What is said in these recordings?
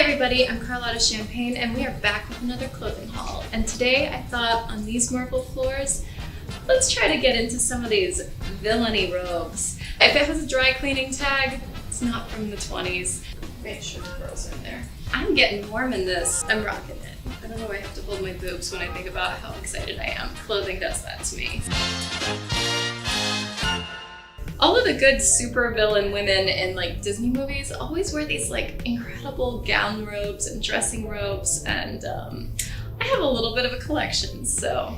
everybody, I'm Carlotta Champagne and we are back with another clothing haul. And today I thought on these marble floors, let's try to get into some of these villainy robes. If it has a dry cleaning tag, it's not from the 20s. Make sure the girls are in there. I'm getting warm in this. I'm rocking it. I don't know why I have to hold my boobs when I think about how excited I am. Clothing does that to me. All of the good super villain women in like Disney movies always wear these like incredible gown robes and dressing robes, and I have a little bit of a collection, so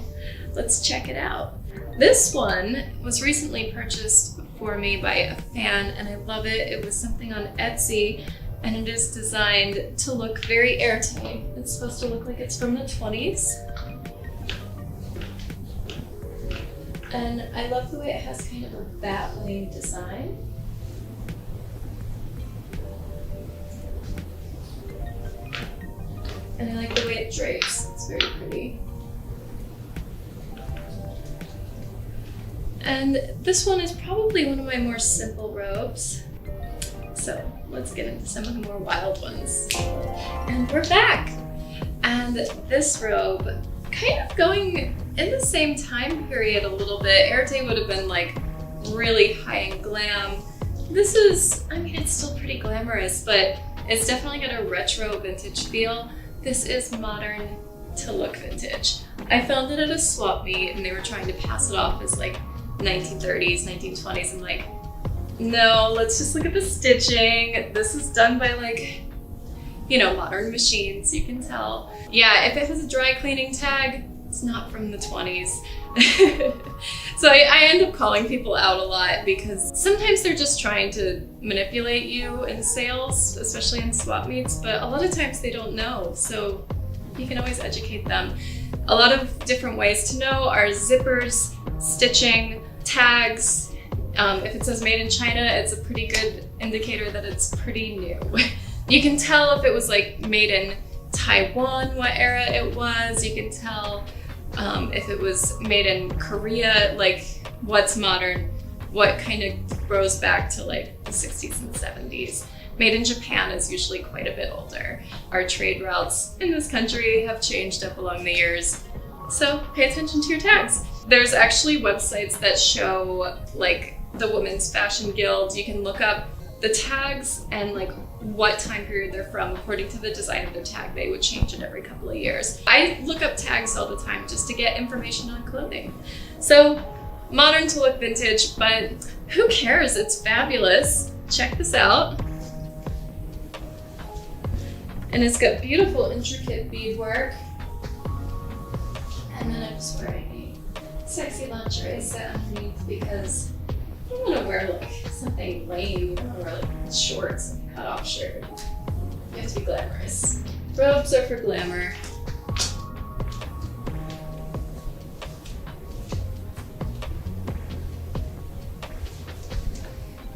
let's check it out. This one was recently purchased for me by a fan and I love it. It was something on Etsy and it is designed to look very airtight. It's supposed to look like it's from the 20s. And I love the way it has kind of a bat-wing design. And I like the way it drapes, it's very pretty. And this one is probably one of my more simple robes. So let's get into some of the more wild ones. And we're back! And this robe, kind of going in the same time period a little bit. Erte would have been like really high in glam. This is, I mean, it's still pretty glamorous, but it's definitely got a retro vintage feel. This is modern to look vintage. I found it at a swap meet and they were trying to pass it off as like 1930s, 1920s. I'm like, no, let's just look at the stitching. This is done by like, you know, modern machines, you can tell. Yeah, if it has a dry cleaning tag, it's not from the 20s. So I end up calling people out a lot because sometimes they're just trying to manipulate you in sales, especially in swap meets, but a lot of times they don't know, so you can always educate them. A lot of different ways to know are zippers, stitching, tags. If it says made in China, it's a pretty good indicator that it's pretty new. You can tell if it was like made in Taiwan, what era it was. You can tell if it was made in Korea, like what's modern, what kind of goes back to like the 60s and 70s. Made in Japan is usually quite a bit older. Our trade routes in this country have changed up along the years, so pay attention to your tags. There's actually websites that show like the Women's Fashion Guild. You can look up the tags and like what time period they're from. According to the design of their tag, they would change it every couple of years. I look up tags all the time just to get information on clothing. So modern to look vintage, but who cares? It's fabulous. Check this out. And it's got beautiful intricate beadwork. And then I'm just wearing a sexy lingerie set underneath because I don't want to wear like something lame. You don't want to wear like shorts and cut off shirt. You have to be glamorous. Robes are for glamour.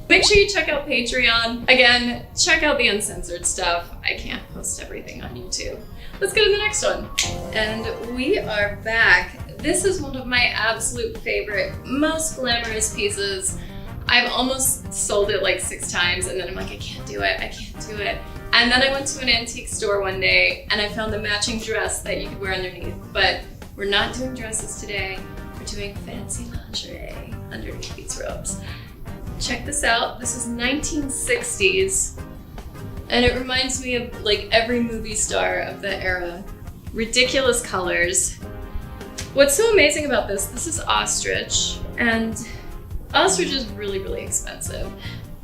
Make sure you check out Patreon. Again, check out the uncensored stuff. I can't post everything on YouTube. Let's go to the next one. And we are back. This is one of my absolute favorite, most glamorous pieces. I've almost sold it like 6 times and then I'm like, I can't do it, I can't do it. And then I went to an antique store one day and I found a matching dress that you could wear underneath. But we're not doing dresses today, we're doing fancy lingerie underneath these robes. Check this out, this is 1960s. And it reminds me of like every movie star of the era. Ridiculous colors. What's so amazing about this is ostrich, and ostrich is really, really expensive.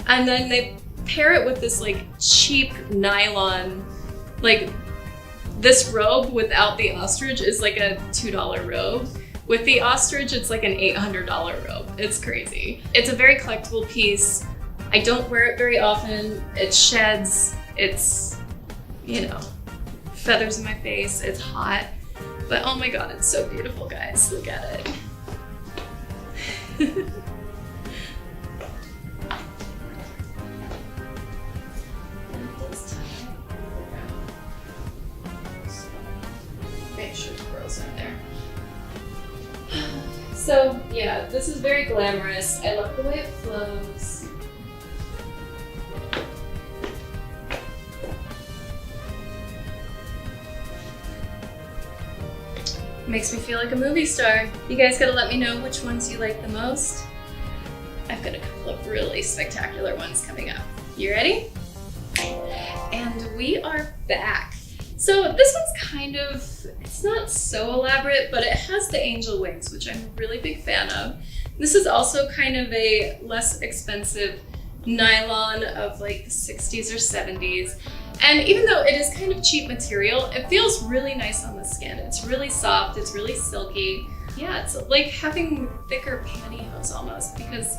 And then they pair it with this like cheap nylon, like this robe without the ostrich is like a $2 robe. With the ostrich, it's like an $800 robe. It's crazy. It's a very collectible piece. I don't wear it very often. It sheds, it's, you know, feathers in my face, it's hot. But oh my God, it's so beautiful, guys. Look at it. Make sure the girls are there. So yeah, this is very glamorous. I love the way it flows. Makes me feel like a movie star. You guys gotta let me know which ones you like the most. I've got a couple of really spectacular ones coming up. You ready? And we are back. So this one's kind of, it's not so elaborate, but it has the angel wings, which I'm a really big fan of. This is also kind of a less expensive nylon of like the 60s or 70s. And even though it is kind of cheap material, it feels really nice on the skin. It's really soft, it's really silky. Yeah, it's like having thicker pantyhose almost, because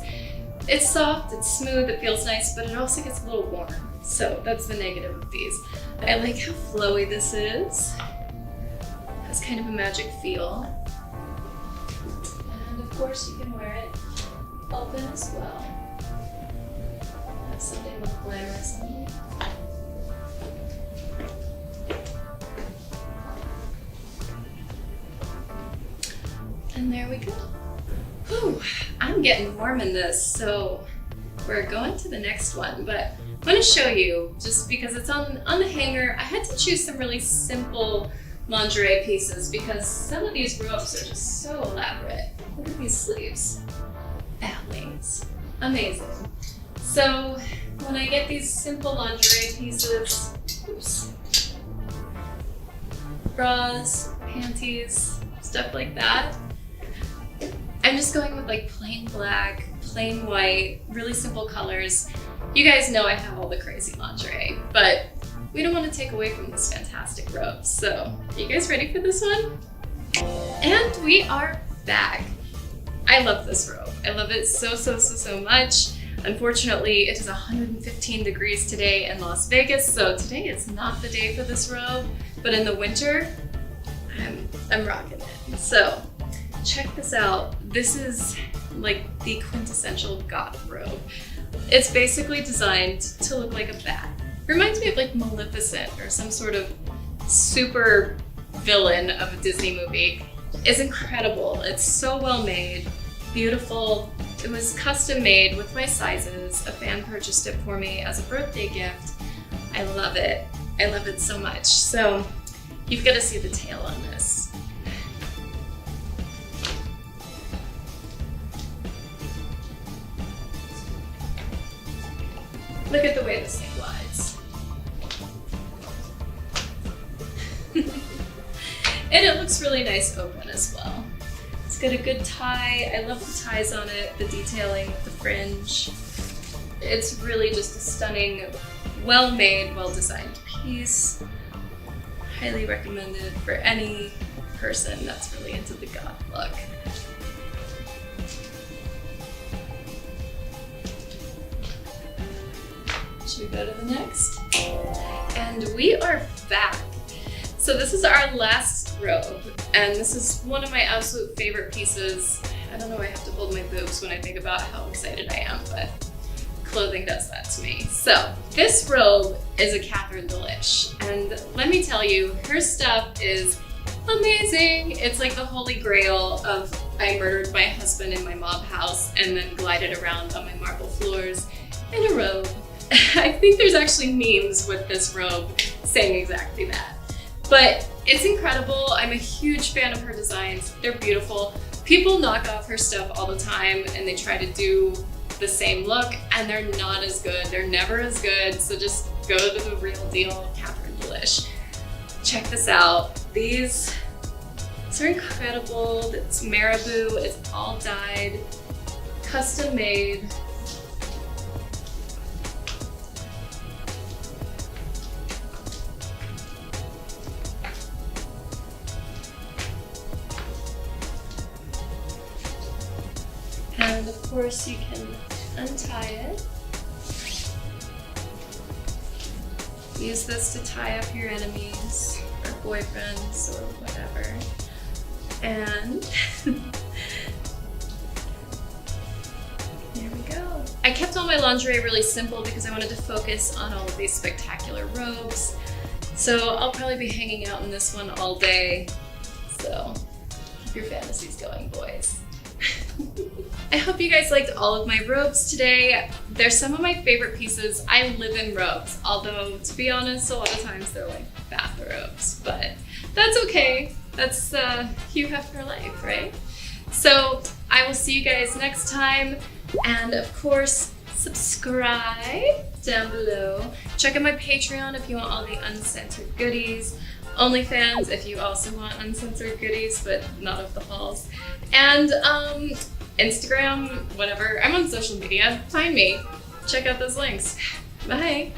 it's soft, it's smooth, it feels nice, but it also gets a little warm. So that's the negative of these. I like how flowy this is. It has kind of a magic feel. And of course you can wear it open as well. Have something with glamorous on it. And there we go. Whew, I'm getting warm in this, so we're going to the next one, but I'm going to show you, just because it's on the hanger. I had to choose some really simple lingerie pieces because some of these robes are just so elaborate. Look at these sleeves. Wings. Amazing. So when I get these simple lingerie pieces, oops, bras, panties, stuff like that, I'm just going with like plain black, plain white, really simple colors. You guys know I have all the crazy lingerie, but we don't want to take away from this fantastic robe. So, are you guys ready for this one? And we are back. I love this robe. I love it so much. Unfortunately, it is 115 degrees today in Las Vegas, so today is not the day for this robe, but in the winter, I'm rocking it. So, check this out. This is like the quintessential goth robe. It's basically designed to look like a bat. Reminds me of like Maleficent or some sort of super villain of a Disney movie. It's incredible. It's so well made, beautiful. It was custom made with my sizes. A fan purchased it for me as a birthday gift. I love it. I love it so much. So you've got to see the tail on this. Look at the way this thing glides. And it looks really nice open as well. It's got a good tie. I love the ties on it, the detailing, the fringe. It's really just a stunning, well-made, well-designed piece. Highly recommended for any person that's really into the goth look. Should we go to the next? And we are back. So this is our last robe, and this is one of my absolute favorite pieces. I don't know, I have to hold my boobs when I think about how excited I am, but clothing does that to me. So this robe is a Catherine Delish, and let me tell you, her stuff is amazing. It's like the holy grail of I murdered my husband in my mob house and then glided around on my marble floors in a robe. I think there's actually memes with this robe saying exactly that. But it's incredible. I'm a huge fan of her designs. They're beautiful. People knock off her stuff all the time and they try to do the same look and they're not as good. They're never as good. So just go to the real deal, Catherine Delish. Check this out. These are incredible. It's marabou. It's all dyed, custom made. And of course you can untie it. Use this to tie up your enemies or boyfriends or whatever. And there we go. I kept all my lingerie really simple because I wanted to focus on all of these spectacular robes. So I'll probably be hanging out in this one all day. So keep your fantasies going, boys. I hope you guys liked all of my robes today. They're some of my favorite pieces. I live in robes, although to be honest, a lot of times they're like bathrobes, but that's okay. That's Hugh Hefner life, right? So I will see you guys next time. And of course, subscribe down below. Check out my Patreon if you want all the uncensored goodies. OnlyFans if you also want uncensored goodies, but not of the hauls. And Instagram, whatever. I'm on social media. Find me. Check out those links. Bye.